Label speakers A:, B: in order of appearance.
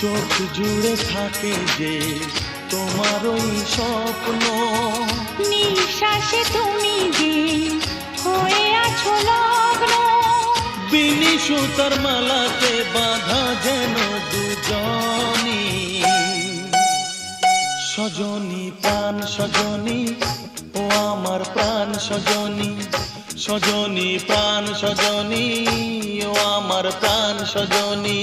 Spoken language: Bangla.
A: চোখ জুড়ে থাকে যে তোমার ওই স্বপ্ন,
B: নিঃশ্বাসে তুমি যে হয়ে আছো লগ্ন,
A: বিনি সুতার মালাতে বাঁধা যেন দুজনি। সজনী প্রাণ সজনী, ও আমার প্রাণ সজনী, সজনী প্রাণ সজনী, ও আমার প্রাণ সজনী।